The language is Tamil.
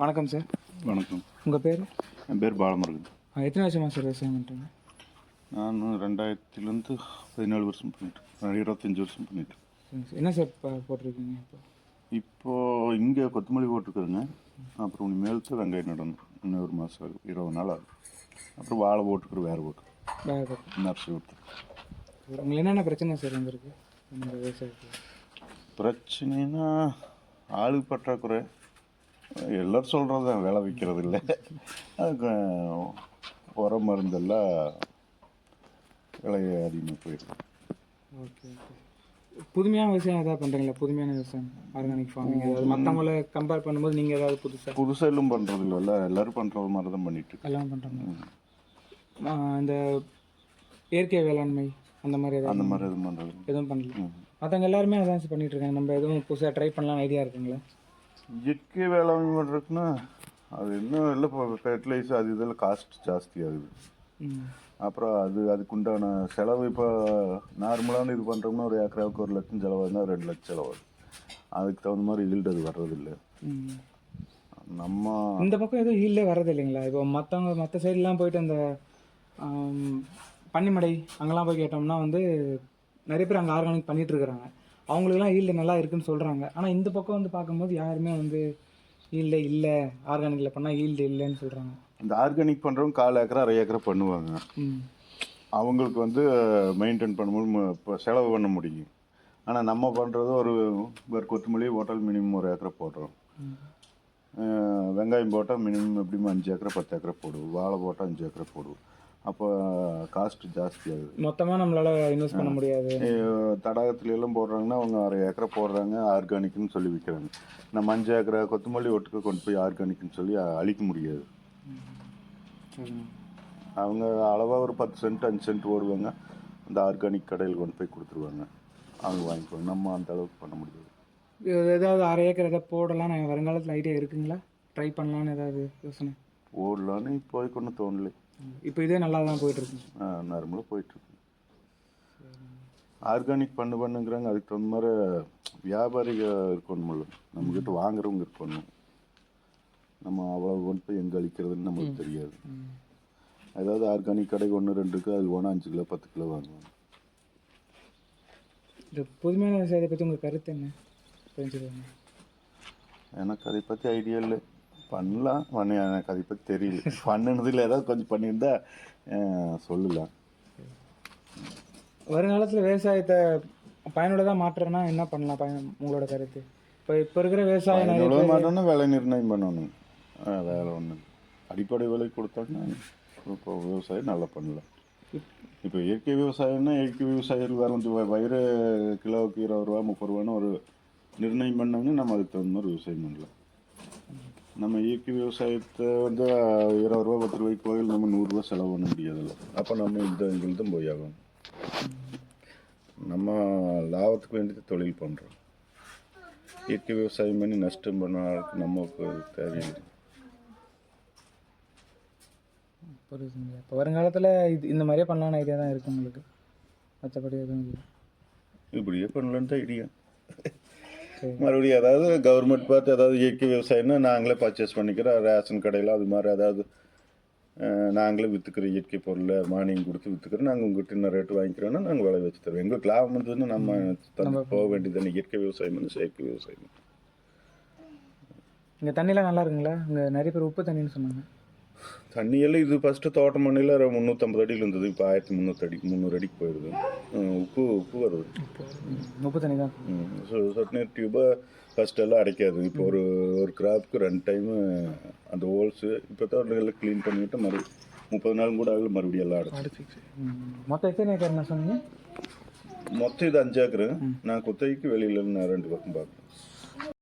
வணக்கம் சார். வணக்கம். உங்கள் பேர்? என் பேர் பாலமுருகன். எத்தனை வருஷமாக சார் விவசாயம் பண்ணுறீங்க? நான் 2000 17 வருஷம் பண்ணிட்டேன். 25 வருஷம் பண்ணிட்டேன். என்ன சார் போட்டிருக்கீங்க இப்போது இங்கே கொத்தமல்லி போட்டிருக்குதுங்க. அப்புறம் இனிமேல் வெங்காயம் நடணும். இன்னும் ஒரு மாதம் ஆகும், 20 நாள் ஆகும். அப்புறம் வாழை போட்டுக்கிறோம், வேறு போட்டு நர்சரி விட்டு. உங்களுக்கு என்னென்ன பிரச்சனை சார் வந்துருக்கு இந்த விவசாயத்தில்? பிரச்சனைனா ஆளு பற்றாக்குறை. எல்லோரும் சொல்கிறது தான், வேலை வைக்கிறது இல்லை. அதுக்கு உரம் மருந்தெல்லாம் விலை அதிகமாக போயிடுது. Okay okay. புதுமையான விவசாயம் எதாவது பண்ணுறீங்களா? புதுமையான விவசாயம், ஆர்கானிக் ஃபார்மிங், அதாவது மற்றவங்கள கம்பேர் பண்ணும்போது நீங்கள் ஏதாவது புதுசாக எல்லாம் பண்ணுறது இல்லை. எல்லோரும் பண்ணுறது மாதிரி தான் பண்ணிட்டு எல்லாம் பண்ணுறாங்க. இந்த இயற்கை வேளாண்மை அந்த மாதிரி எதுவும் பண்ணுறது எதுவும் பண்ணல. மற்றவங்க எல்லாருமே அதான் பண்ணிகிட்டு இருக்காங்க. நம்ம எதுவும் புதுசாக ட்ரை பண்ணலாம்னு ஐடியா இருக்குங்களா? இயற்கை வேளாண்மை பண்ணுறதுக்குன்னா அது இன்னும் இல்லை. இப்போ ஃபெர்டிலைசர் அது இதெல்லாம் காஸ்ட் ஜாஸ்தி ஆகுது. அப்புறம் அதுக்குண்டான செலவு இப்போ நார்மலான இது பண்ணுறோம்னா ஒரு ஏக்கராவுக்கு 1 லட்சம் செலவாகுதுன்னா 2 லட்சம் செலவாகுது. அதுக்கு தகுந்த மாதிரி ஈல்டு அது வர்றதில்லை. நம்ம இந்த பக்கம் எதுவும் ஈல்டே வர்றது இல்லைங்களா? இப்போ மற்ற சைட்லாம் போயிட்டு அந்த பன்னிமடை அங்கெல்லாம் போய் கேட்டோம்னா நிறைய பேர் அங்கே ஆர்கானிக் பண்ணிகிட்டு இருக்கிறாங்க. அவங்களுக்குலாம் ஈல்டு நல்லா இருக்குன்னு சொல்கிறாங்க. ஆனால் இந்த பக்கம் பார்க்கும்போது யாருமே ஈல்டே இல்லை, ஆர்கானிக்கில் பண்ணால் ஈல்டு இல்லைன்னு சொல்கிறாங்க. இந்த ஆர்கானிக் பண்ணுறவங்க 1/4 ஏக்கரா 1/2 ஏக்கரா பண்ணுவாங்க. அவங்களுக்கு மெயின்டைன் பண்ணும்போது இப்போ செலவு பண்ண முடியும். ஆனால் நம்ம பண்ணுறது ஒரு கொத்தமல்லி போட்டால் மினிமம் 1 ஏக்கரை போடுறோம். வெங்காயம் போட்டால் மினிமம் எப்படியும் 5 ஏக்கரை 10 ஏக்கரை போடுவோம். வாழை போட்டால் 5 ஏக்கரை போடுவோம். அப்போ காஸ்ட் ஜாஸ்தி ஆகுது. மொத்தமாக நம்மளால் இன்வெஸ்ட் பண்ண முடியாது. தடாகத்துல எல்லாம் போடுறாங்கன்னா அவங்க 1/2 ஏக்கரை போடுறாங்க, ஆர்கானிக்னு சொல்லி விற்கிறாங்க. நம்ம 5 ஏக்கரை கொத்தமல்லி ஒட்டுக்க கொண்டு போய் ஆர்கானிக்னு சொல்லி அழிக்க முடியாது. அவங்க அளவாக ஒரு 10 சென்ட் 5 சென்ட் போடுவாங்க. அந்த ஆர்கானிக் கடையில் கொண்டு போய் கொடுத்துருவாங்க, அவங்க வாங்கிக்குவாங்க. நம்ம அந்த அளவுக்கு பண்ண முடியாது. ஏதாவது 1/2 ஏக்கர் எதாவது போடலாம் வருங்காலத்தில் ஐடியா இருக்குங்களா? ட்ரை பண்ணலான்னு ஏதாவது யோசனை? போடலான்னு இப்போதைக்கு ஒன்றும் தோணலை. இப்போ இதே நல்லா தான் போயிட்டுருக்கு. நார்மலாக போயிட்டுருக்கு. ஆர்கானிக் பண்ணுங்கிறாங்க. அதுக்கு தகுந்த மாதிரி வியாபாரிகள் இருக்கணும்ல, நம்மக்கிட்ட வாங்குறவங்க இருக்கணும். நம்ம அவ்வளோ கொண்டு போய் எங்கே அழிக்கிறதுன்னு நமக்கு தெரியாது. அதாவது ஆர்கானிக் கடை 1 2 இருக்குது, அது போனால் 5 கிலோ 10 கிலோ வாங்குவாங்க. இந்த புதுமையான விவசாயத்தை பற்றி உங்கள் கருத்து என்ன தெரிஞ்சுக்கோங்க? எனக்கு அதை பற்றி ஐடியா இல்லை. பண்ணலாம், எனக்கு அதை பற்றி தெரியல. பண்ணினதில் ஏதாவது கொஞ்சம் பண்ணியிருந்தா சொல்லலாம். வருங்காலத்தில் விவசாயத்தை பயனுள்ளதாக மாற்றுறதுனா என்ன பண்ணலாம்? உங்களோட கருத்து? இப்போ இருக்கிற விவசாயம் மாட்டோம்னா விலை நிர்ணயம் பண்ணணும். வேலை ஒன்று அடிப்படை விலை கொடுத்தோம்னா இப்போ விவசாயம் நல்லா பண்ணலாம். இப்போ இயற்கை விவசாயம்னா இயற்கை விவசாயிகள் வயிறு கிலோவுக்கு 20 ரூபா 30 ரூபான்னு ஒரு நிர்ணயம் பண்ணாங்கன்னா நம்ம அதுக்கு தகுந்த மாதிரி விவசாயம் பண்ணலாம். நம்ம இயற்கை விவசாயத்தை 20 ரூபா 10 ரூபாய்க்கு போய் நம்ம 100 ரூபா செலவு பண்ண முடியாதுல்ல. அப்போ நம்ம எங்களுக்கு தான் போய் ஆகணும். நம்ம லாபத்துக்கு வேண்டியது தொழில் பண்ணுறோம். இயற்கை விவசாயம் பண்ணி நஷ்டம் பண்ணாலும் நமக்கு தேவையில்லை. புரியுதுங்க. இப்போ வருங்காலத்தில் இந்த மாதிரியே பண்ணலான்னு ஐடியா தான் இருக்குது உங்களுக்கு? மற்றபடி எதுவும் இல்லை? இப்படியே பண்ணலான்னு தான் ஐடியா. மறுபடியும் அதாவது கவர்மெண்ட் பார்த்து ஏதாவது இயற்கை விவசாயம்னா நாங்களே பர்ச்சேஸ் பண்ணிக்கிறோம். ரேஷன் கடையில் அது மாதிரி ஏதாவது நாங்களே விற்றுக்கிறோம். இயற்கை பொருளை மானியம் கொடுத்து விற்றுக்கிறோம். நாங்கள் உங்கள்கிட்ட இன்னும் ரேட்டு வாங்கிக்கிறோன்னா நாங்கள் விலை வச்சு தருவோம். எங்களுக்கு லாபம் வந்ததுன்னு நம்ம தந்து போக வேண்டியது. இயற்கை விவசாயம் செயற்கை விவசாயம். இங்கே தண்ணிலாம் நல்லா இருக்குங்களா? இங்கே நிறைய பேர் உப்பு தண்ணின்னு சொன்னாங்க. தண்ணியெல்லாம் இது ஃபஸ்ட்டு தோட்டம் மண்ணில் 350 அடியில் இருந்தது. இப்போ 1300 அடி 300 அடிக்கு போயிடுது. உப்பு வருது. உப்பு தண்ணி தான். சொட்டு நீர் டியூபை ஃபஸ்ட்டெல்லாம் அடைக்காது. இப்போ ஒரு கிராப்புக்கு 2 டைமு அந்த ஹோல்ஸு இப்போ தோட்டங்களில் க்ளீன் பண்ணிவிட்டு மறுபடியும் 30 நாள் கூட ஆகல, மறுபடியும் எல்லாம் அடைச்சி. மொத்தம் எத்தனை ஏக்கர் சொன்னீங்க? மொத்தம் இது 5 ஏக்கரு. நான் குத்தகைக்கு வெளியில் நான் 2 பக்கம் பார்க்குறேன்.